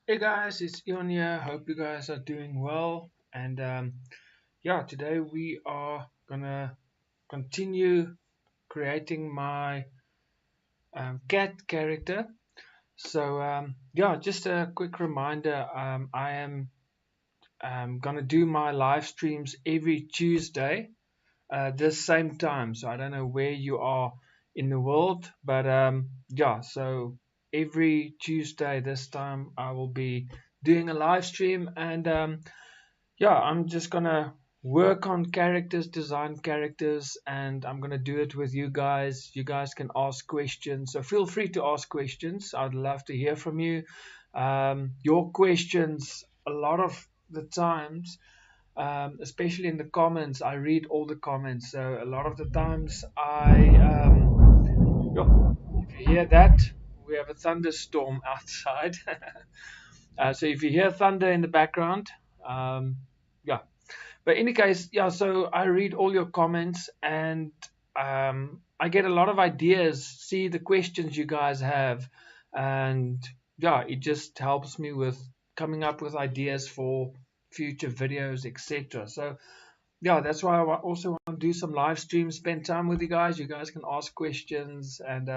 Hey guys, it's Ion here. Hope you guys are doing well. And yeah, today we are gonna continue creating my cat character. So yeah, just a quick reminder. I am gonna do my live streams every Tuesday, this same time. So I don't know where you are in the world, but yeah. So every Tuesday this time I will be doing a live stream and yeah, I'm just gonna work on characters, design characters, and I'm gonna do it with you guys. You guys can ask questions, so feel free to ask questions. I'd love to hear from you. Your questions, a lot of the times, especially in the comments, I read all the comments. So a lot of the times, if you hear that, we have a thunderstorm outside. So if you hear thunder in the background, yeah, but in any case, yeah, so I read all your comments and I get a lot of ideas, see the questions you guys have, and yeah, it just helps me with coming up with ideas for future videos, etc. So yeah, that's why I also want to do some live streams, spend time with you guys. You guys can ask questions, and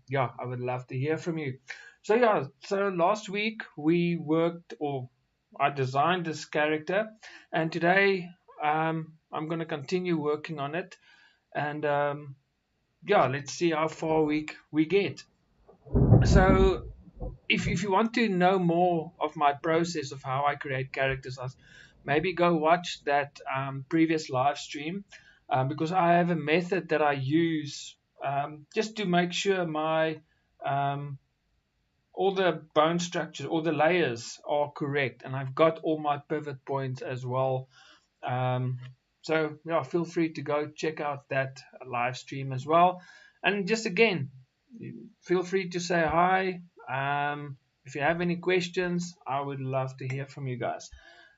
yeah, I would love to hear from you. So yeah, so last week we worked, or I designed this character, and today I'm going to continue working on it, and yeah, let's see how far we get. So if you want to know more of my process of how I create characters, maybe go watch that previous live stream, because I have a method that I use just to make sure my um, all the bone structures, all the layers are correct, and I've got all my pivot points as well. Um, so yeah, feel free to go check out that live stream as well. And just again, feel free to say hi. If you have any questions, I would love to hear from you guys.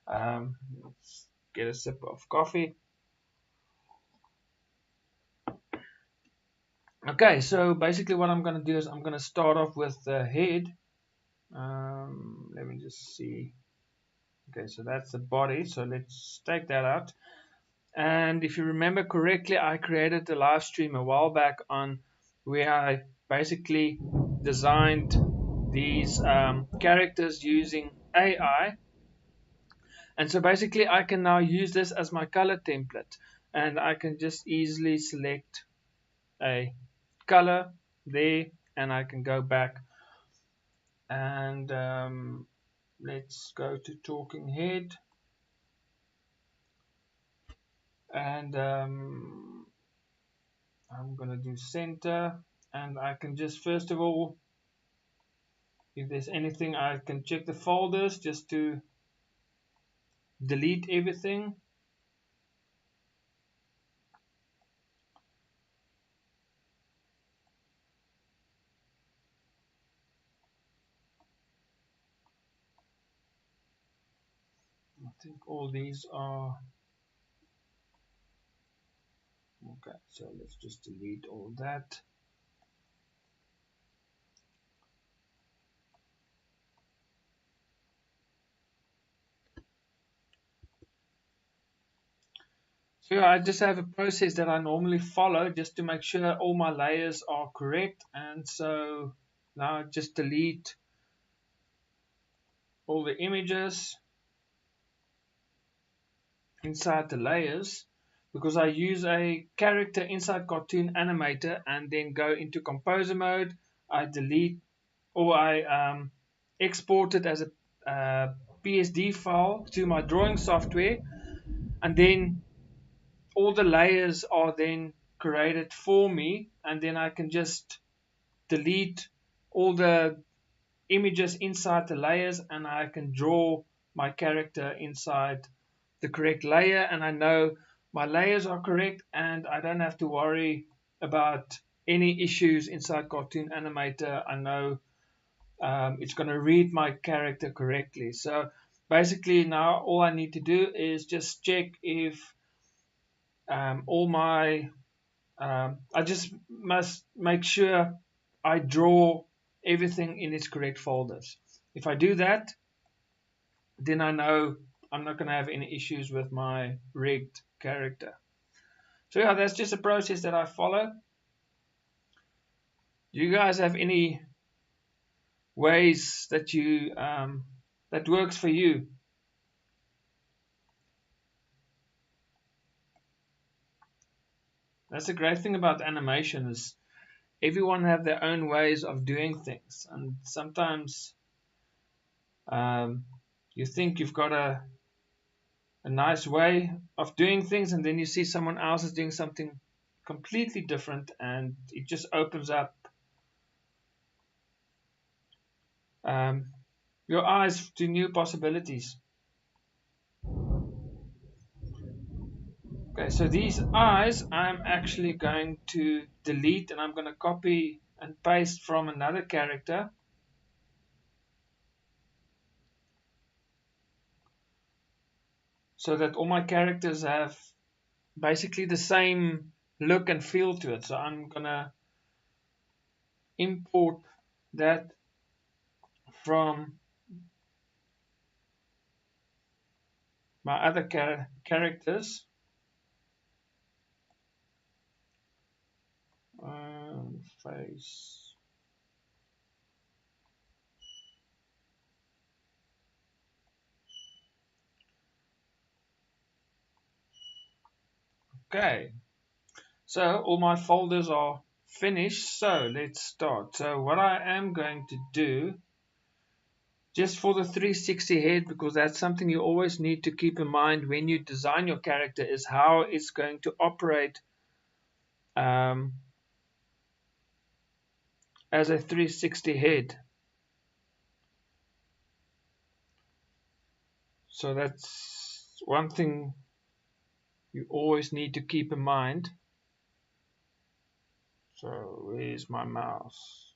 Let's get a sip of coffee. Okay, so basically what I'm going to do is I'm going to start off with the head. Let me just see. Okay, so that's the body. So let's take that out. And if you remember correctly, I created a live stream a while back on where I basically designed these characters using AI. And so basically I can now use this as my color template, and I can just easily select a color there, and I can go back and let's go to talking head, and I'm gonna do center, and I can just first of all, if there's anything, I can check the folders just to delete everything. I think all these are okay, so let's just delete all that. So yeah, I just have a process that I normally follow just to make sure all my layers are correct, and so now I just delete all the images inside the layers, because I use a character inside Cartoon Animator and then go into composer mode. I delete, or I export it as a PSD file to my drawing software, and then all the layers are then created for me, and then I can just delete all the images inside the layers, and I can draw my character inside the correct layer, and I know my layers are correct, and I don't have to worry about any issues inside Cartoon Animator. I know it's going to read my character correctly. So basically now all I need to do is just check if all my I just must make sure I draw everything in its correct folders. If I do that, then I know I'm not going to have any issues with my rigged character. So yeah, that's just a process that I follow. Do you guys have any ways that you that works for you? That's the great thing about animation is everyone have their own ways of doing things, and sometimes um, you think you've got a nice way of doing things, and then you see someone else is doing something completely different, and it just opens up um, your eyes to new possibilities. Okay, so these eyes I'm actually going to delete, and I'm going to copy and paste from another character. So that all my characters have basically the same look and feel to it. So I'm going to import that from my other characters. Face. Okay, so all my folders are finished. So let's start. So what I am going to do, just for the 360 head, because that's something you always need to keep in mind when you design your character, is how it's going to operate um, as a 360 head. So that's one thing you always need to keep in mind. So where's my mouse?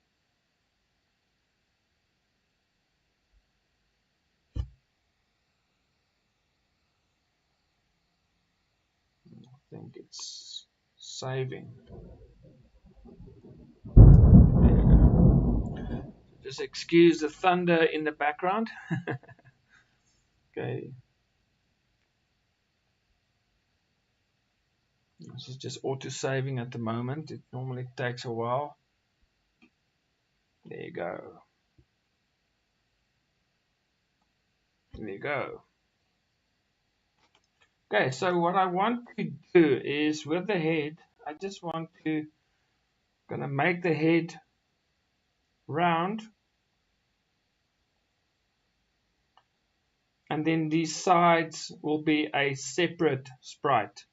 I think it's saving. There you go. Just excuse the thunder in the background. Okay. This is just auto saving at the moment. It normally takes a while. There you go. There you go. Okay, so what I want to do is with the head, I just want to gonna make the head round, and then these sides will be a separate sprite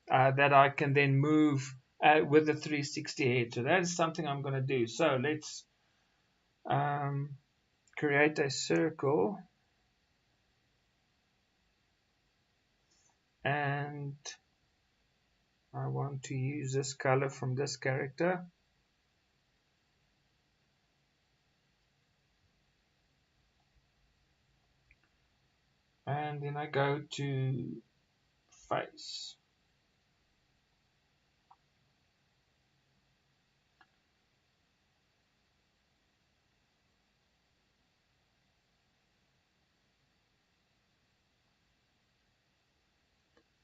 that I can then move with the 360 head. So that is something I'm going to do. So let's create a circle, and I want to use this color from this character. And then I go to face.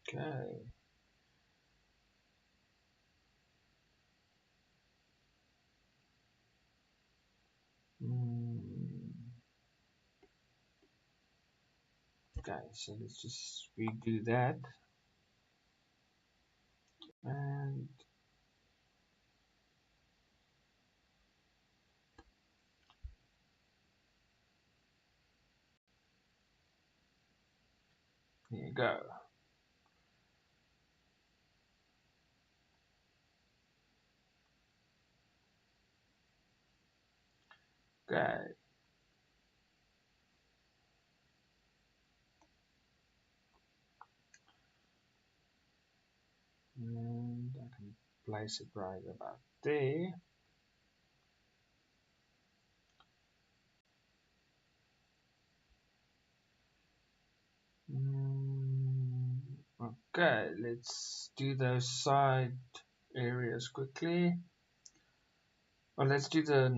Okay. Okay, so let's just redo that. And here you go. Okay. And I can place it right about there. Okay, let's do those side areas quickly. Well, let's do the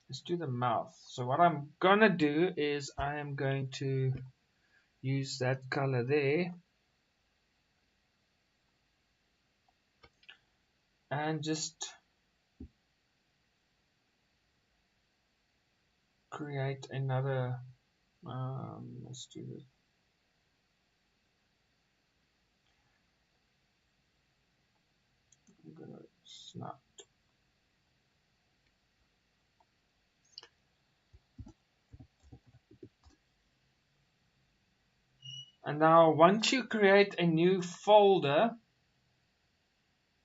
let's do the mouth. So what I'm gonna do is I am going to use that color there and just create another. Let's do this. I'm gonna snap. And now, once you create a new folder,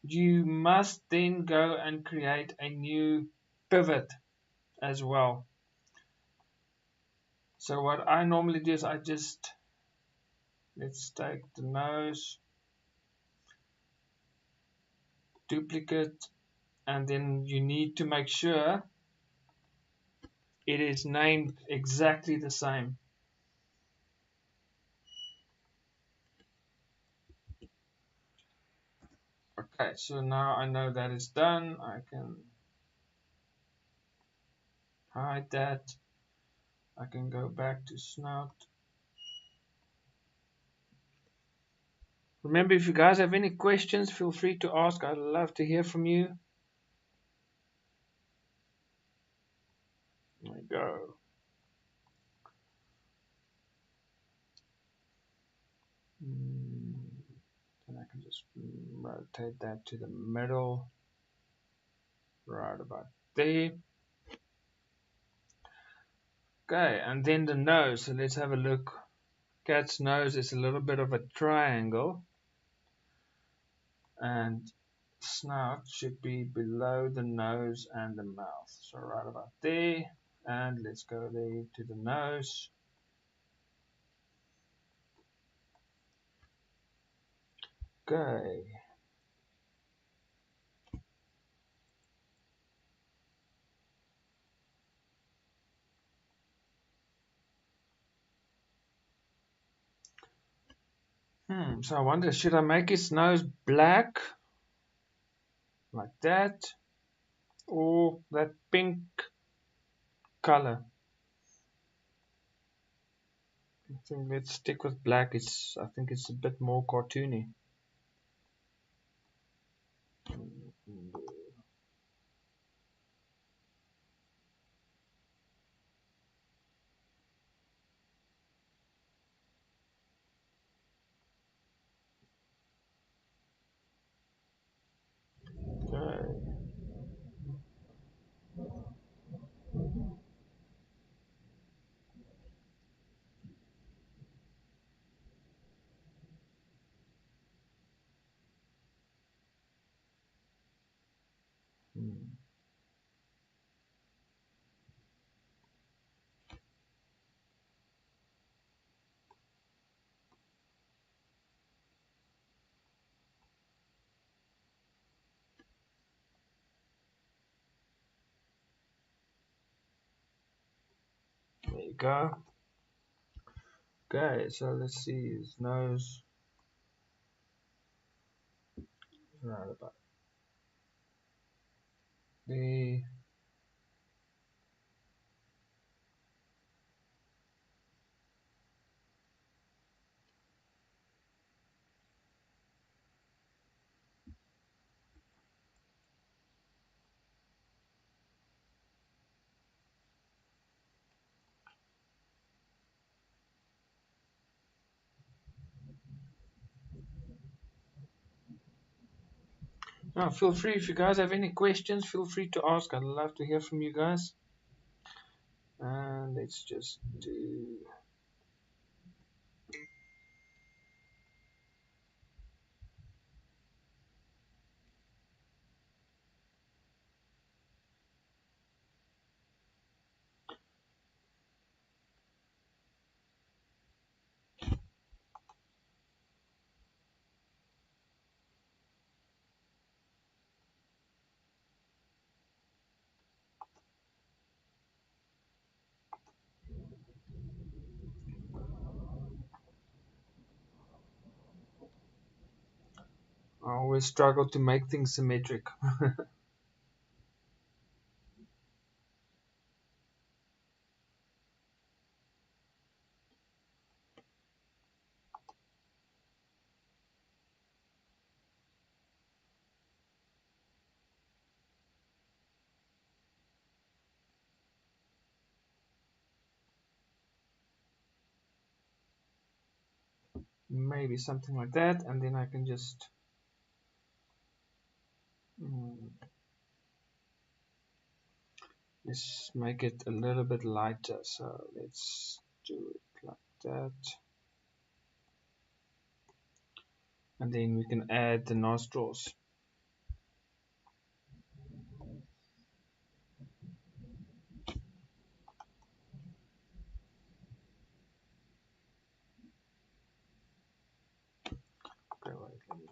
you must then go and create a new pivot as well. So what I normally do is I just, let's take the nose, duplicate, and then you need to make sure it is named exactly the same. Okay, so now I know that is done. I can hide that. I can go back to snout. Remember, if you guys have any questions, feel free to ask. I'd love to hear from you. There we go. Then I can just rotate that to the middle, right about there. Okay, and then the nose. So let's have a look. Cat's nose is a little bit of a triangle, and snout should be below the nose and the mouth. So right about there, and let's go there to the nose. Okay. So I wonder, should I make his nose black like that, or that pink color? I think let's stick with black. I think it's a bit more cartoony. Okay. There you go. Okay, so let's see his nose. Right about there. Now, feel free if you guys have any questions, feel free to ask. I'd love to hear from you guys. And let's just do. I always struggle to make things symmetric. maybe something like that, and then I can just let's make it a little bit lighter. So let's do it like that, and then we can add the nostrils. Okay, wait, let me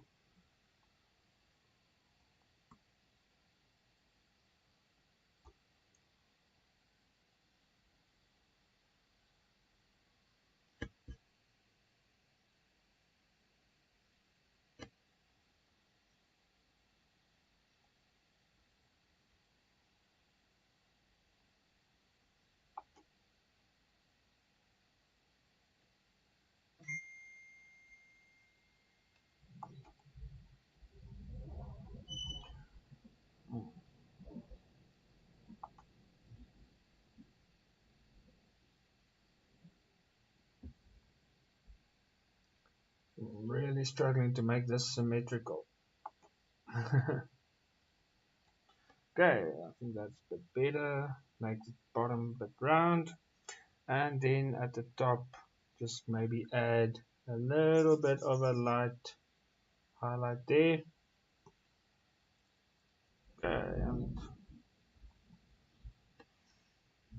I'm really struggling to make this symmetrical. Okay, I think that's a bit better. Make the bottom a bit round, and then at the top just maybe add a little bit of a light highlight there. Okay, and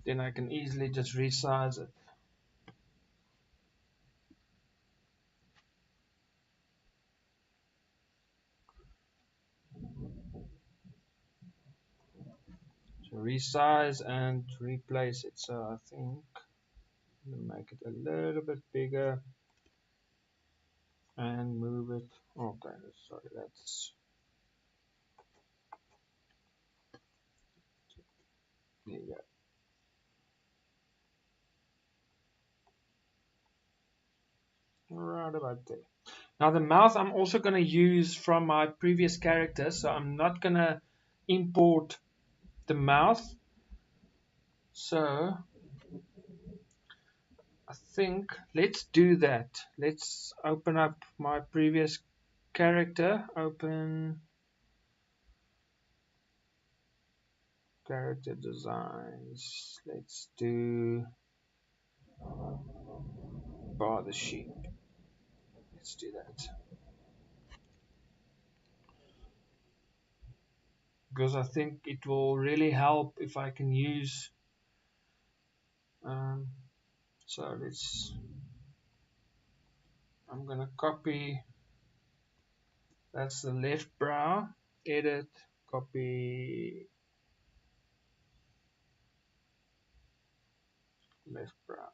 then I can easily just resize it. So resize and replace it. So I think I'm gonna make it a little bit bigger and move it. Okay, sorry, that's there you go. Right about there. Now the mouth I'm also going to use from my previous character, so I'm not going to import the mouth. So I think let's do that. Let's open up my previous character, open character designs. Let's do bar the sheep. Let's do that. Because I think it will really help if I can use so let's I'm gonna copy, that's the left brow, edit, copy left brow,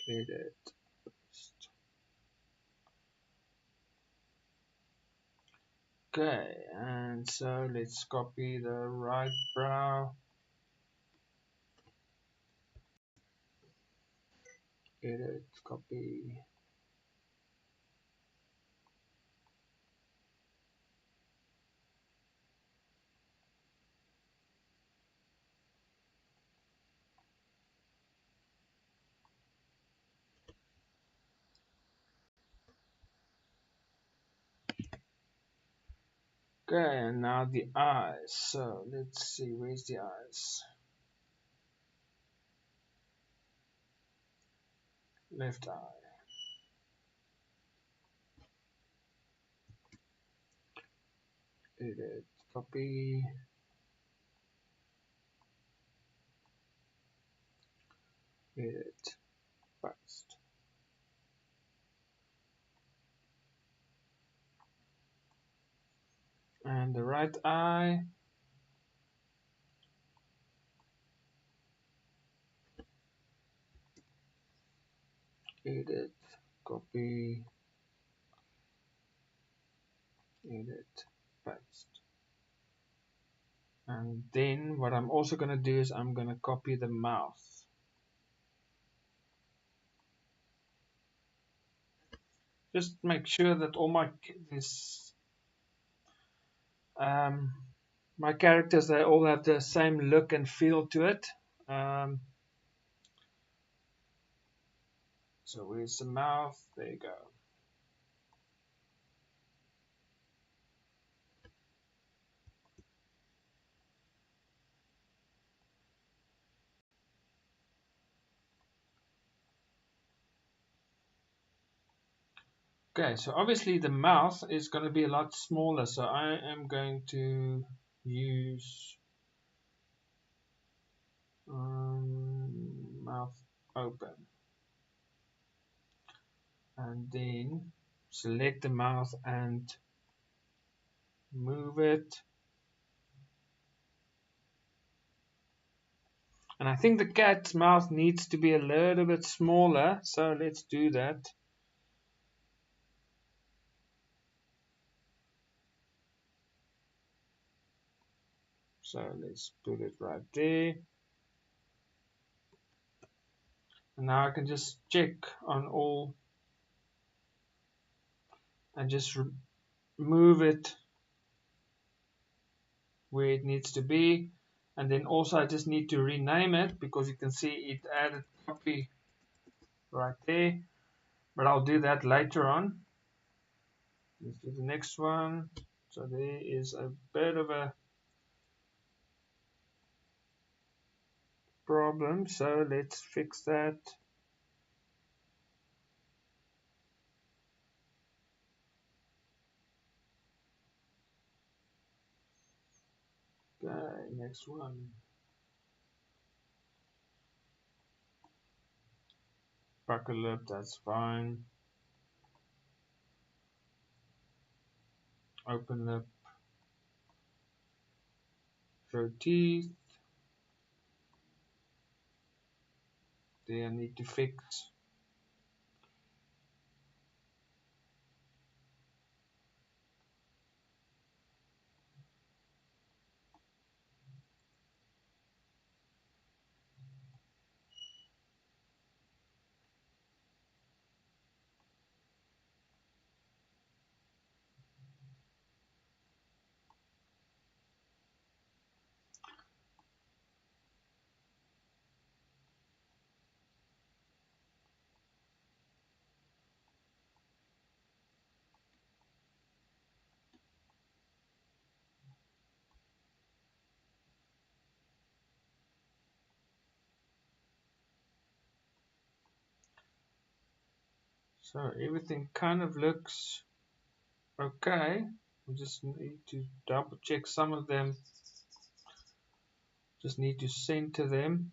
edit. Okay, and so let's copy the right brow, edit, copy. Okay, and now the eyes. So let's see, where's the eyes? Left eye. Edit, copy, edit, paste. And the right eye. Edit, copy, edit, paste. And then what I'm also going to do is I'm going to copy the mouth. Just make sure that all um, my characters, they all have the same look and feel to it. So where's the mouth? There you go. Okay, so obviously the mouth is going to be a lot smaller, so I am going to use mouth open, and then select the mouth and move it. And I think the cat's mouth needs to be a little bit smaller, so let's do that. So let's put it right there. And now I can just check on all and just move it where it needs to be. And then also I just need to rename it because you can see it added copy right there. But I'll do that later on. Let's do the next one. So there is a bit of a problem, so let's fix that. Okay, next one. Buckle lip, that's fine. Open lip, show teeth. There I need to fix. So everything kind of looks okay. We just need to double check some of them. Just need to center them.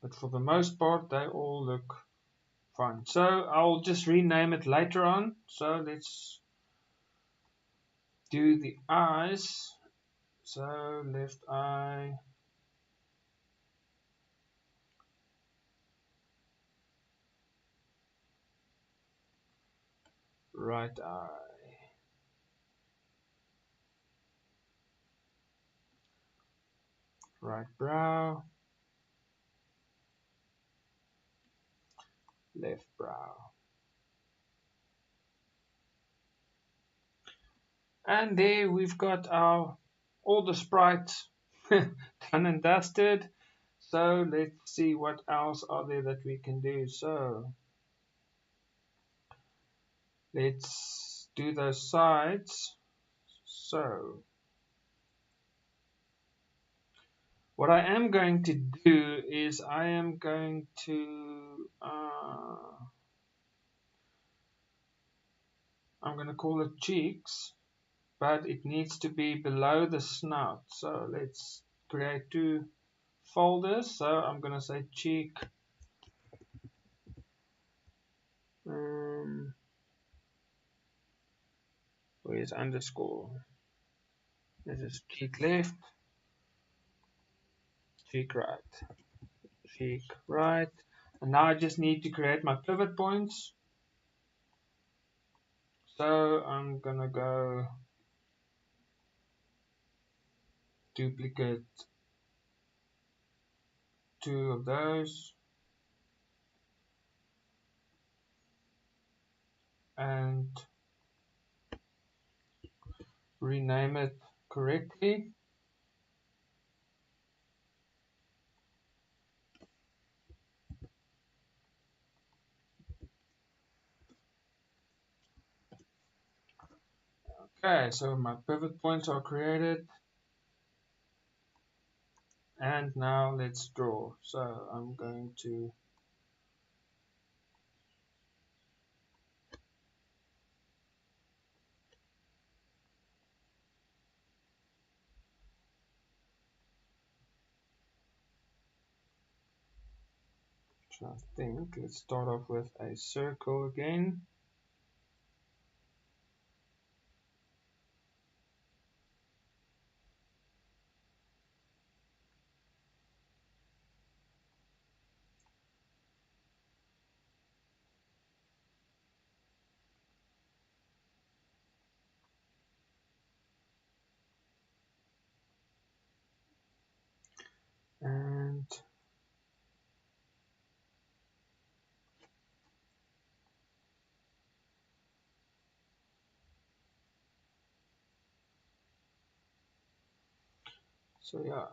But for the most part, they all look fine. So I'll just rename it later on. So let's do the eyes. So left eye, right eye, right brow, left brow. And there we've got our all the sprites done and dusted. So let's see what else are there that we can do. So let's do those sides. So what I am going to do is I am going to I'm going to call it cheeks, but it needs to be below the snout. So let's create two folders. So I'm going to say cheek. Where's underscore? This is cheek left, cheek right, cheek right. And now I just need to create my pivot points. So I'm gonna go duplicate two of those and rename it correctly. Okay, so my pivot points are created, and now let's draw. So I'm going to I think let's start off with a circle again. And so yeah,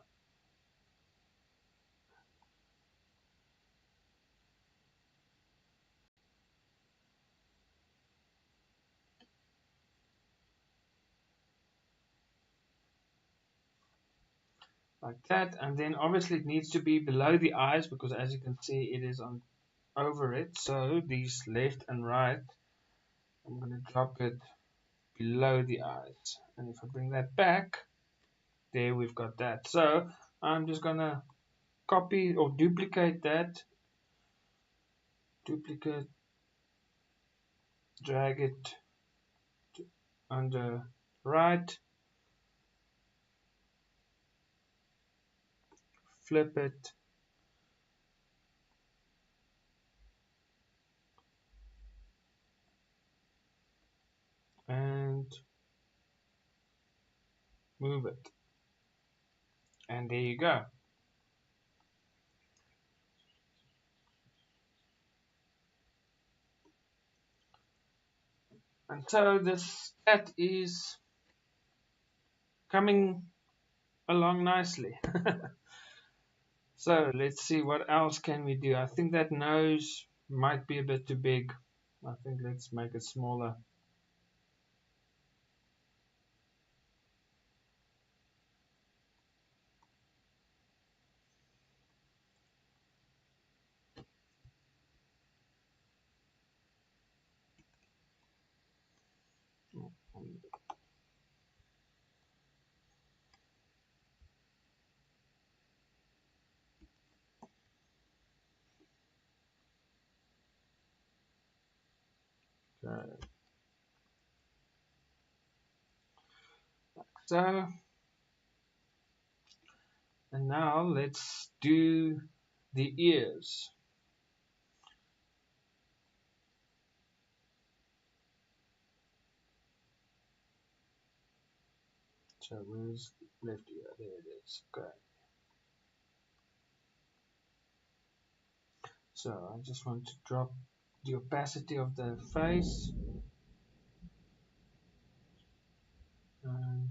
like that. And then obviously it needs to be below the eyes because as you can see it is on over it. So these left and right, I'm going to drop it below the eyes. And if I bring that back, there we've got that. So I'm just going to copy or duplicate that. Duplicate, drag it to under right, flip it, and move it. And there you go. And so this cat is coming along nicely. So let's see what else can we do. I think that nose might be a bit too big. I think let's make it smaller. Okay. So, and now let's do the ears. So where's the left ear? There it is. Okay. So I just want to drop the opacity of the face. And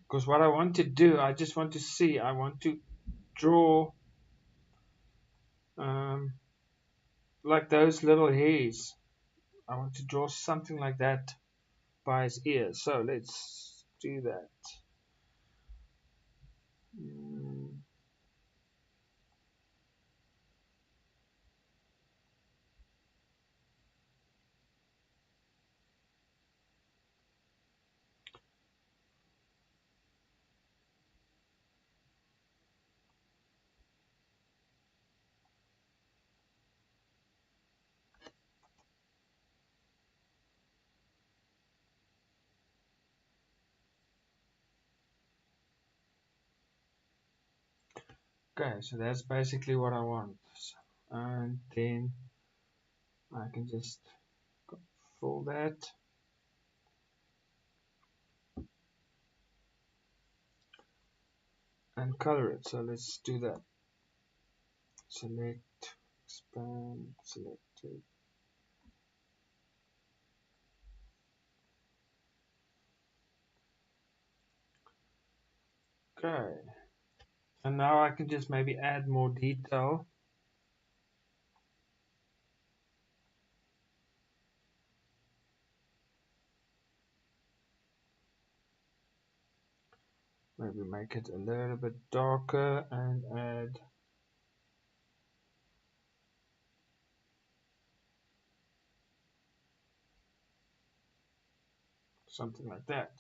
because what I want to do, I just want to see, I want to draw um, like those little hairs. I want to draw something like that by his ears. So let's do that. Mm, okay, so that's basically what I want. And then I can just fill that and color it. So let's do that. Select, expand, select it. Okay. And now I can just maybe add more detail. Maybe make it a little bit darker and add something like that.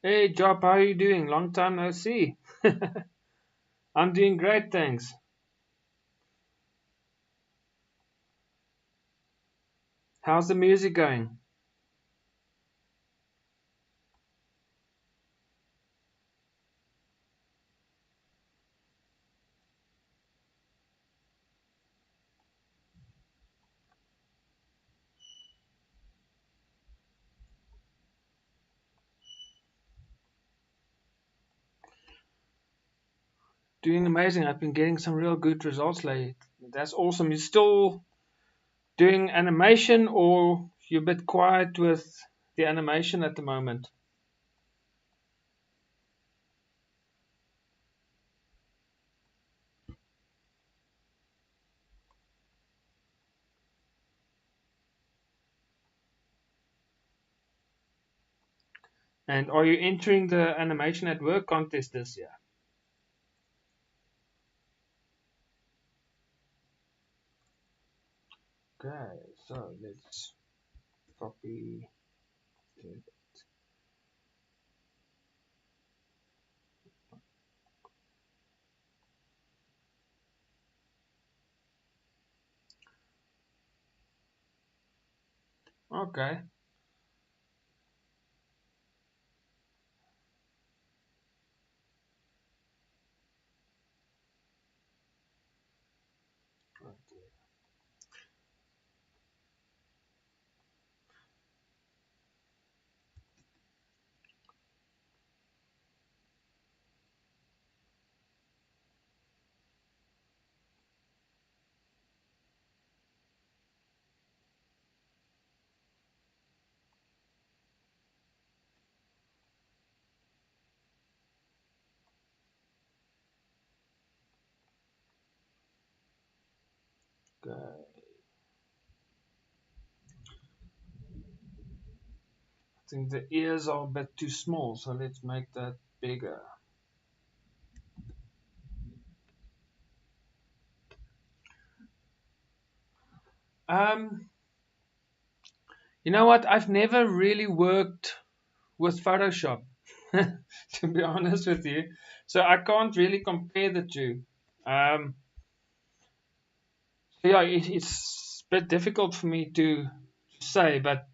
Hey Job, how are you doing? Long time no see. I'm doing great, thanks. How's the music going? Doing amazing. I've been getting some real good results lately. That's awesome. You're still doing animation or you're a bit quiet with the animation at the moment? And are you entering the animation at work contest this year? Okay, so let's copy it. Okay. Okay. I think the ears are a bit too small, so let's make that bigger. Um, you know what? I've never really worked with Photoshop, to be honest with you. So I can't really compare the two. Um, so yeah, it's a bit difficult for me to say, but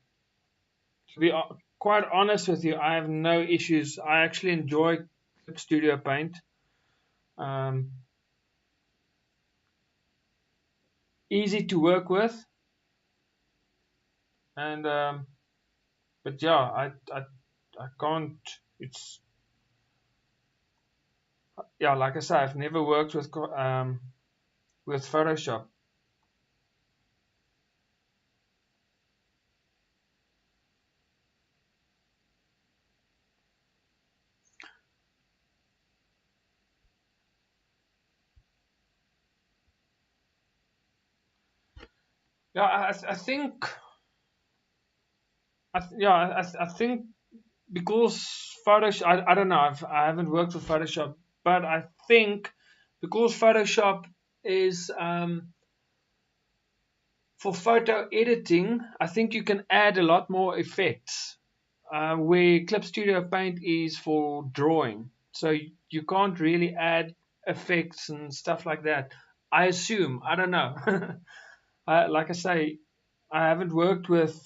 to be quite honest with you, I have no issues. I actually enjoy Clip Studio Paint. Um, Easy to work with, and but yeah, I can't. It's yeah, like I said, I've never worked with Photoshop. Yeah, I think I think because Photoshop, I don't know, I haven't worked with Photoshop, but I think because Photoshop is for photo editing, I think you can add a lot more effects. Where Clip Studio Paint is for drawing, so you can't really add effects and stuff like that. I assume. I don't know. Like I say, I haven't worked with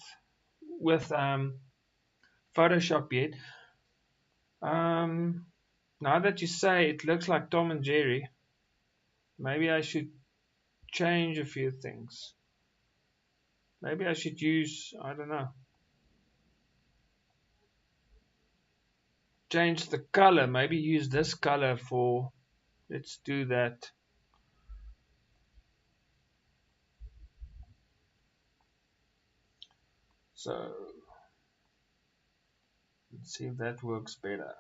Photoshop yet. Um, Now that you say it looks like Tom and Jerry, maybe I should change a few things. Maybe I should use, I don't know, change the color. Maybe use this color for, let's do that. So let's see if that works better.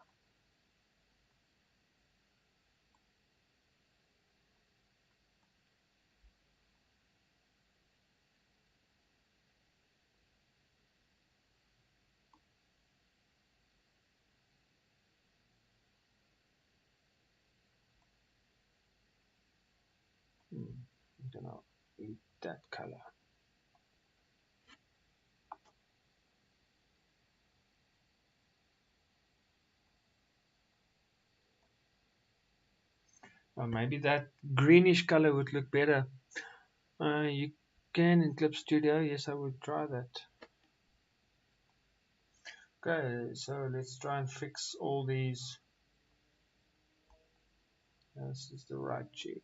I'm gonna eat that color. Or maybe that greenish color would look better. You can in Clip Studio. Yes, I would try that. Okay, so let's try and fix all these. This is the right cheek.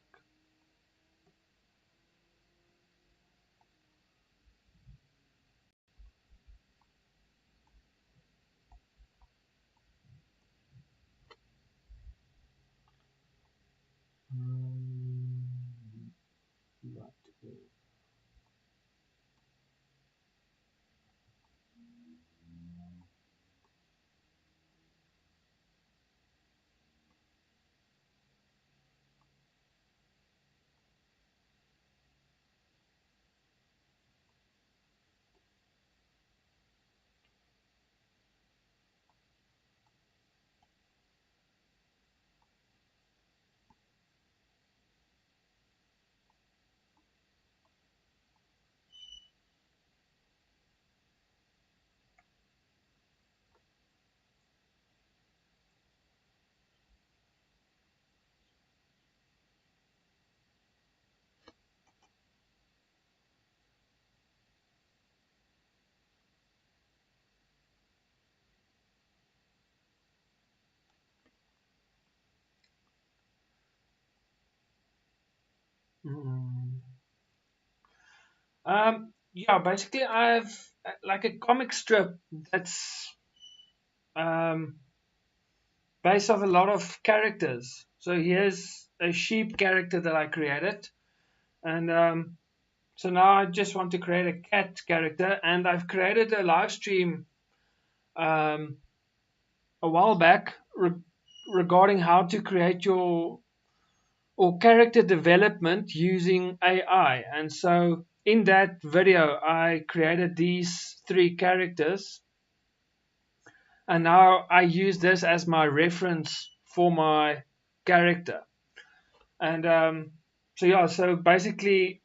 Right. Mm. Yeah, basically I have like a comic strip that's um, based off a lot of characters. So here's a sheep character that I created, and so now I just want to create a cat character, and I've created a live stream um, a while back regarding how to create your or character development using AI. And so in that video, I created these three characters, and now I use this as my reference for my character. And so yeah, so basically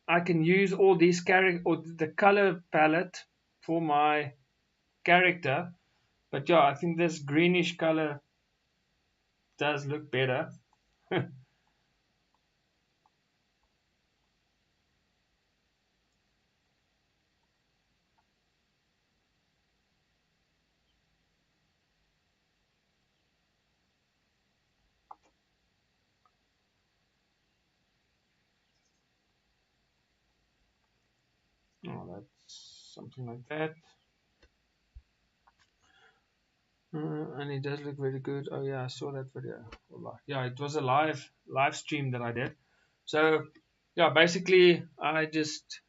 I can use all these character or the color palette for my character. But yeah, I think this greenish color does look better. Oh, that's something like that. And it does look very good. Oh yeah, I saw that video. Yeah, it was a live stream that I did. So yeah, basically I just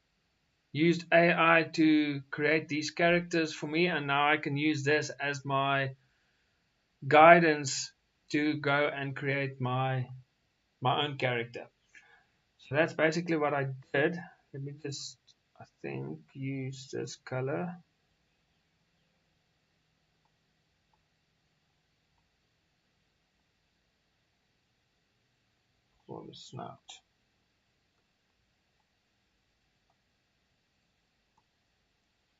used AI to create these characters for me, and now I can use this as my guidance to go and create my own character. So that's basically what I did. Let me just, I think, use this color for the snout,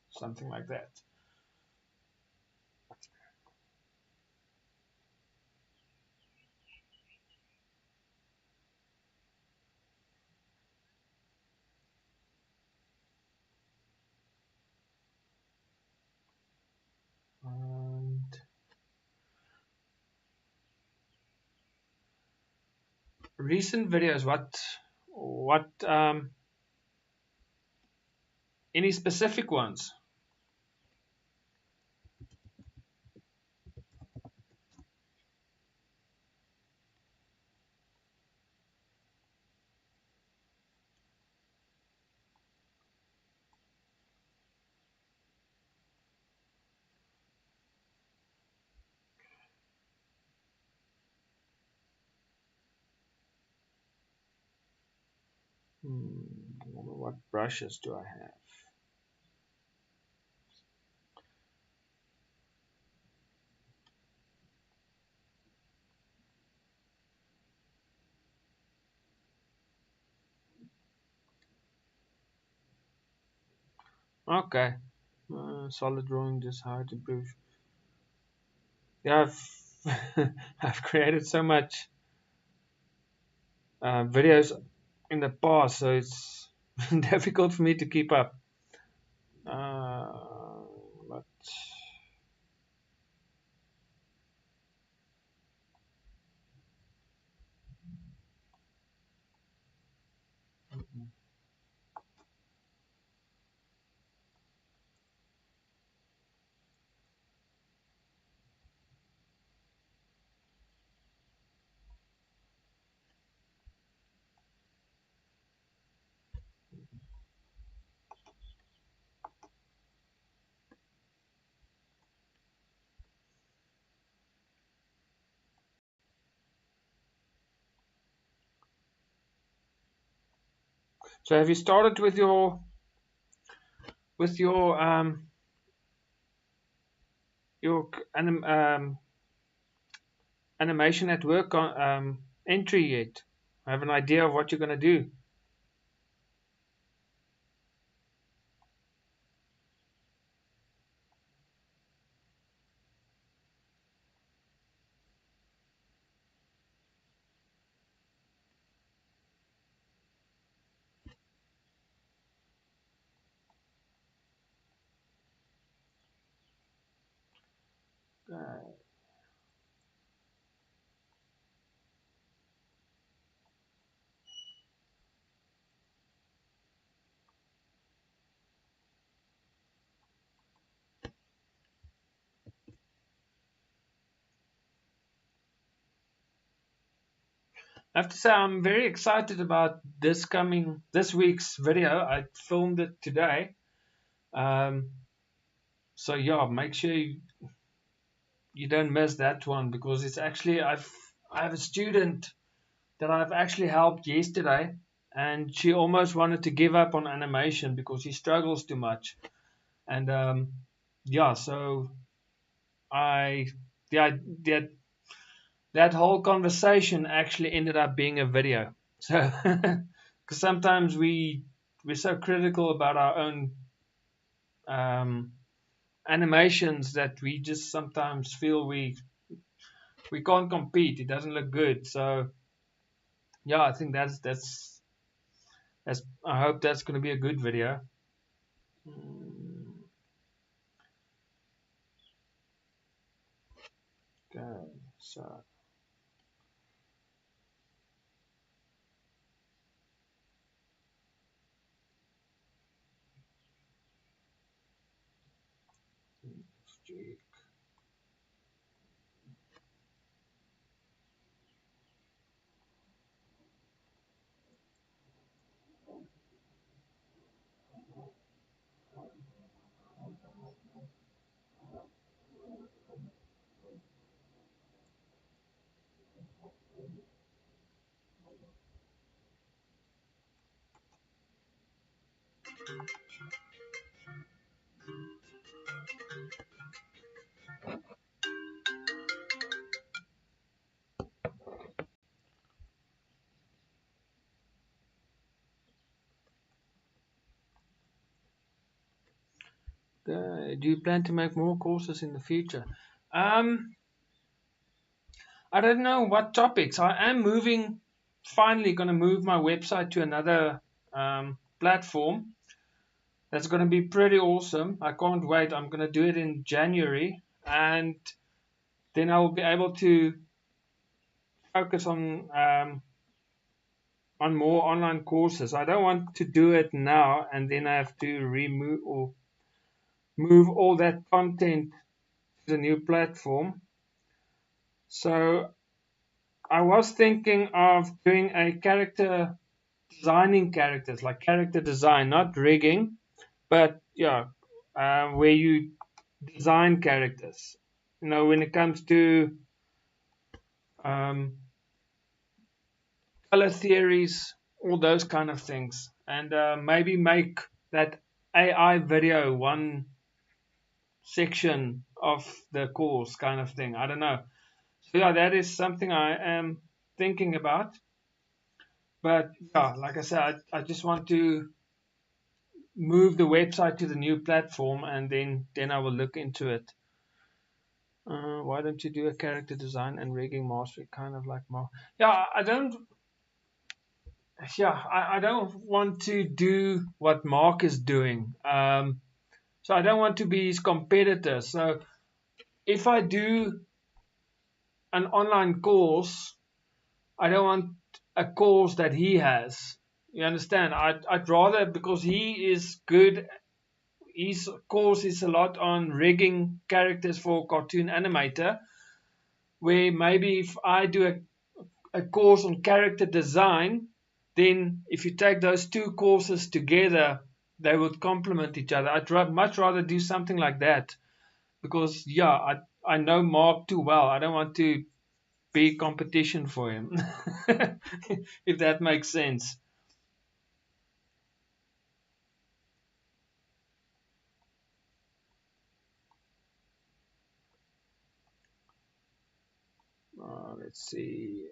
something like that. And recent videos, what any specific ones? What brushes do I have? Okay. Solid drawing, just how to improve. Yeah, I've created so much videos in the past, so it's difficult for me to keep up. But so have you started with your animation at work entry yet? I have an idea of what you're gonna do. I have to say I'm very excited about this week's video. I filmed it today. Um, so yeah, make sure you don't miss that one because it's actually I have a student that I've actually helped yesterday, and she almost wanted to give up on animation because she struggles too much. And yeah, so I yeah that that whole conversation actually ended up being a video. So because sometimes we're so critical about our own um, animations that we just sometimes feel we can't compete. It doesn't look good. So yeah, I think that's I hope that's going to be a good video. Mm, okay, so do you plan to make more courses in the future? Um, I don't know what topics. I am finally going to move my website to another platform. That's going to be pretty awesome. I can't wait. I'm going to do it in January, and then I will be able to focus on more online courses. I don't want to do it now and then I have to remove or move all that content to the new platform. So I was thinking of doing a designing characters, like character design, not rigging, but yeah, where you design characters. You know, when it comes to um, color theories, all those kind of things, and maybe make that AI video one section of the course kind of thing. I don't know. So yeah, that is something I am thinking about. But yeah, like I said, I just want to move the website to the new platform, and then I will look into it. Why don't you do a character design and rigging mastery, kind of like Mark? Yeah, I don't. Yeah, I don't want to do what Mark is doing. So I don't want to be his competitor. So if I do an online course, I don't want a course that he has. You understand? I'd rather, because he is good. His course is a lot on rigging characters for Cartoon Animator, where maybe if I do a course on character design, then if you take those two courses together, they would complement each other. Much rather do something like that, because yeah, I know Mark too well. I don't want to be competition for him, if that makes sense. Let's see.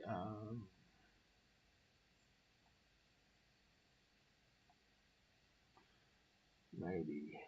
Maybe.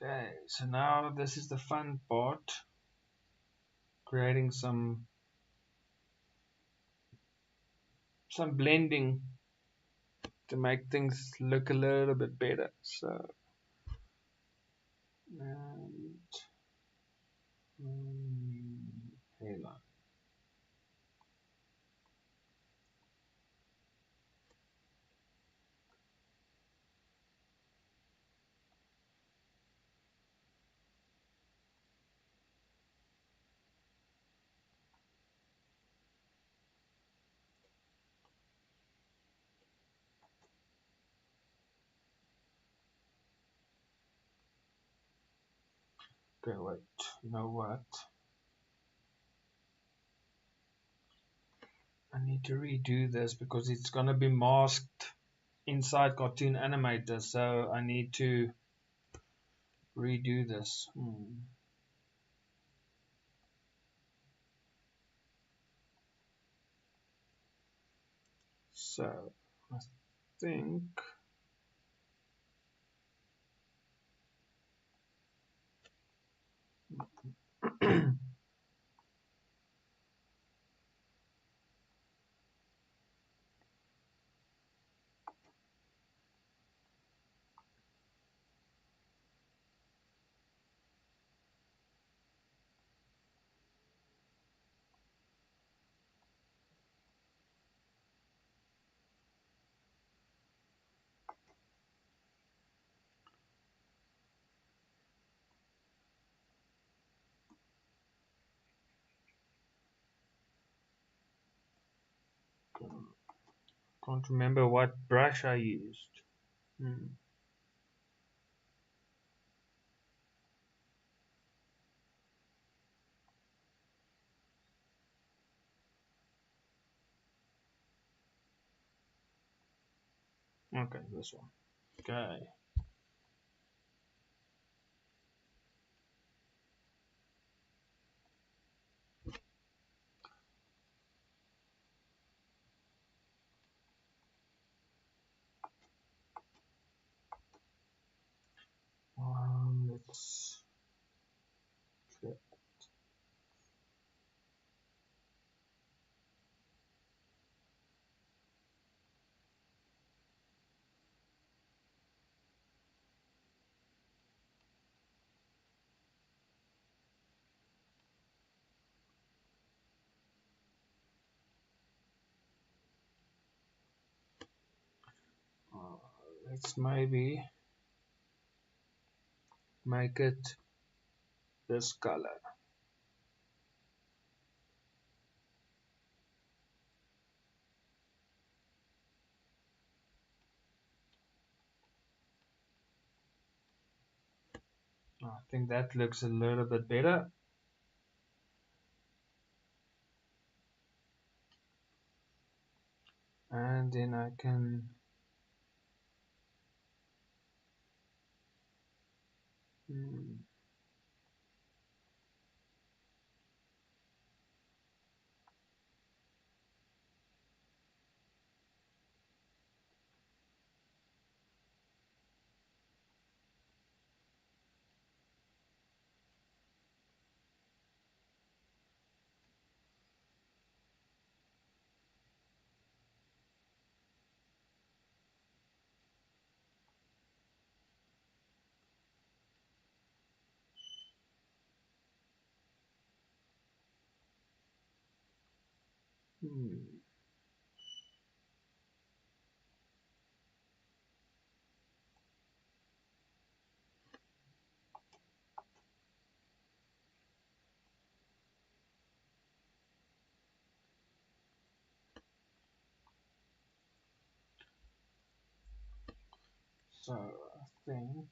Okay, so now this is the fun part, creating some blending to make things look a little bit better. So, and hairline. Okay, wait. You know what? I need to redo this because it's gonna be masked inside Cartoon Animator, so I need to redo this. So I think can't remember what brush I used. Hmm. Okay, this one. Okay. Let's check. Uh, let's maybe make it this color. I think that looks a little bit better. And then I can hmm, hmm. So I think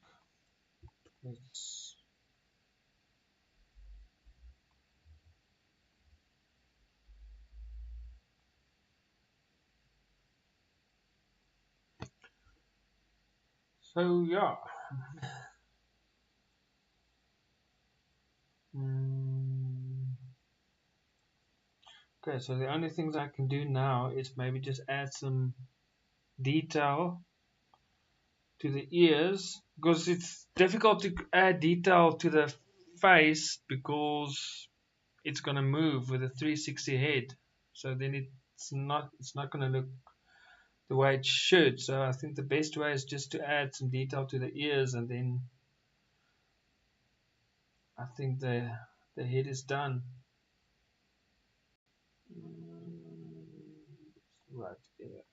let's so yeah. Mm, okay, so the only things I can do now is maybe just add some detail to the ears because it's difficult to add detail to the face because it's going to move with a 360 head. So then it's not going to look the way it should. So I think the best way is just to add some detail to the ears, and then I think the head is done. Mm, right here.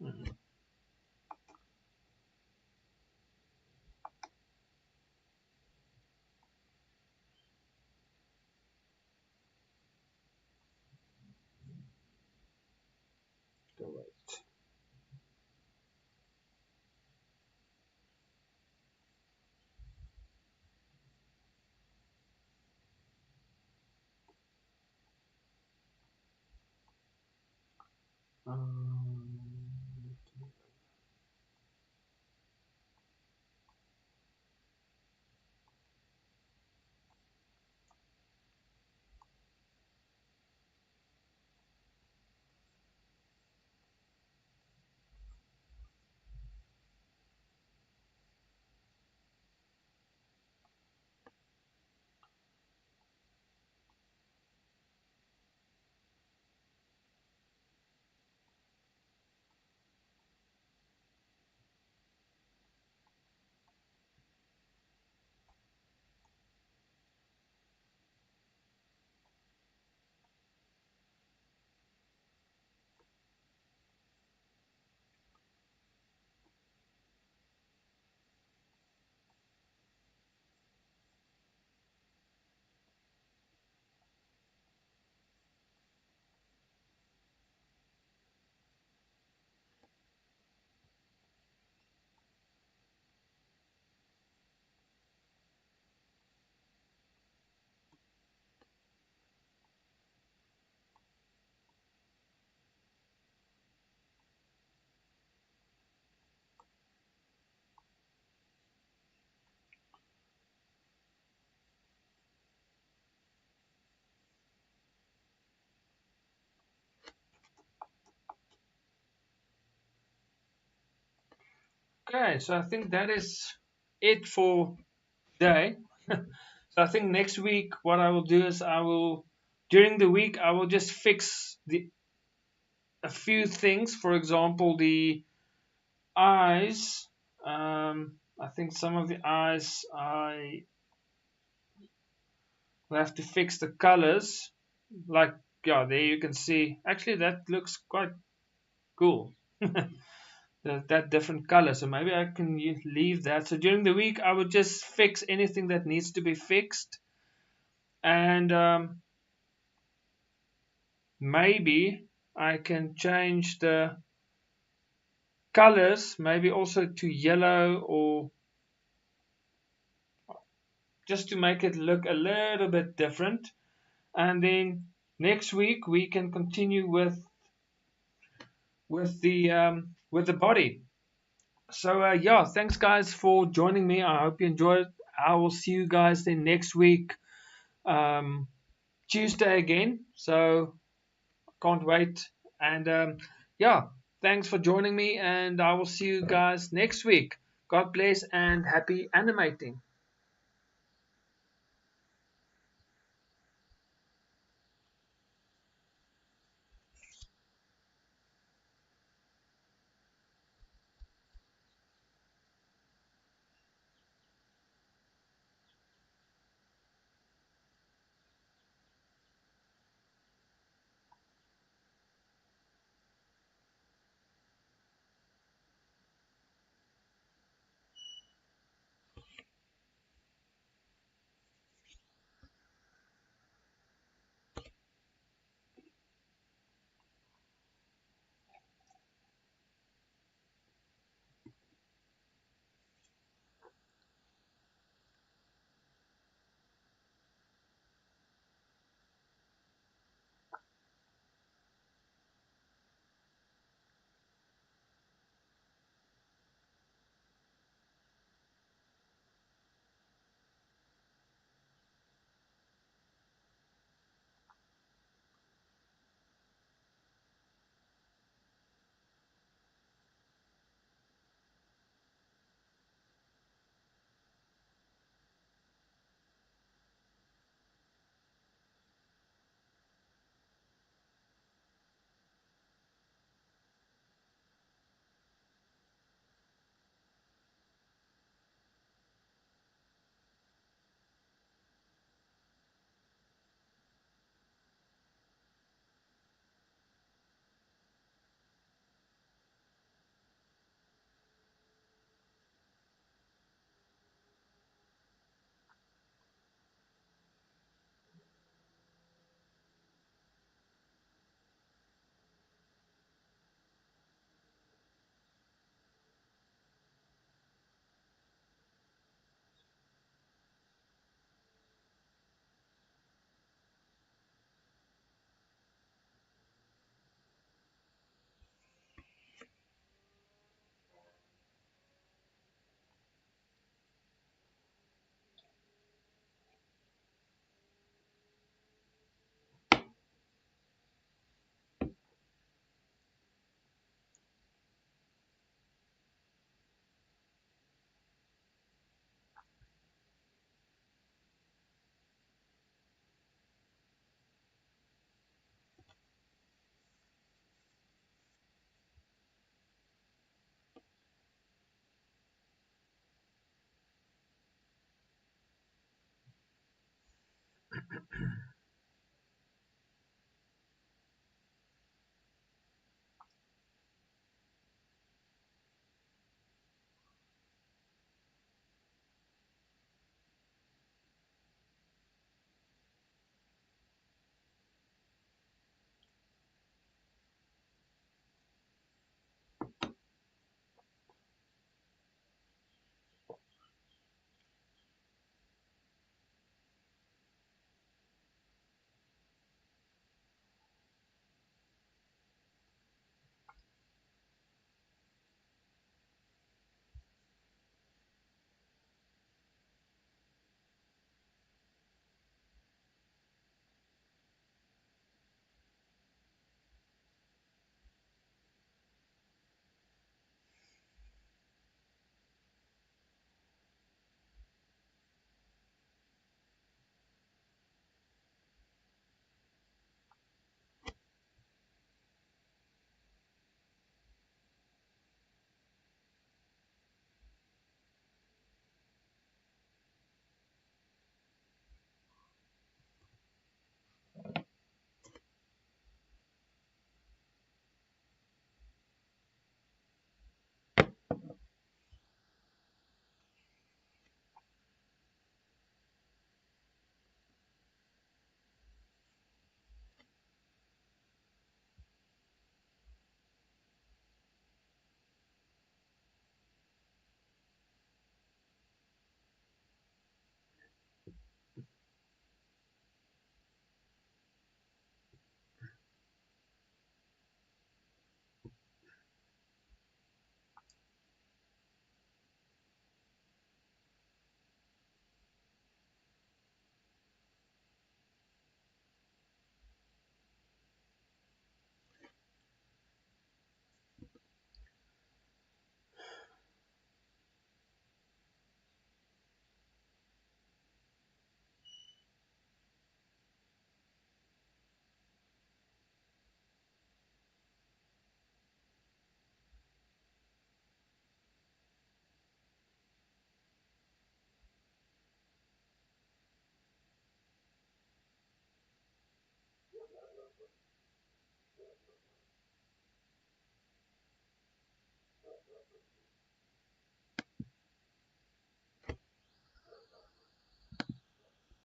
Mm, go right. Um, okay, so I think that is it for today. So I think next week what I will do is I will during the week I will just fix the a few things. For example, the eyes, I think some of the eyes I will have to fix the colors. Like, yeah, there you can see. Actually, that looks quite cool. That different color. So maybe I can leave that. So during the week, I would just fix anything that needs to be fixed. And maybe I can change the colors, maybe also to yellow, or just to make it look a little bit different. And then next week we can continue with the body. So yeah, thanks guys for joining me. I hope you enjoyed. I will see you guys then next week, um, Tuesday again. So can't wait. And yeah, thanks for joining me, and I will see you guys next week. God bless and happy animating.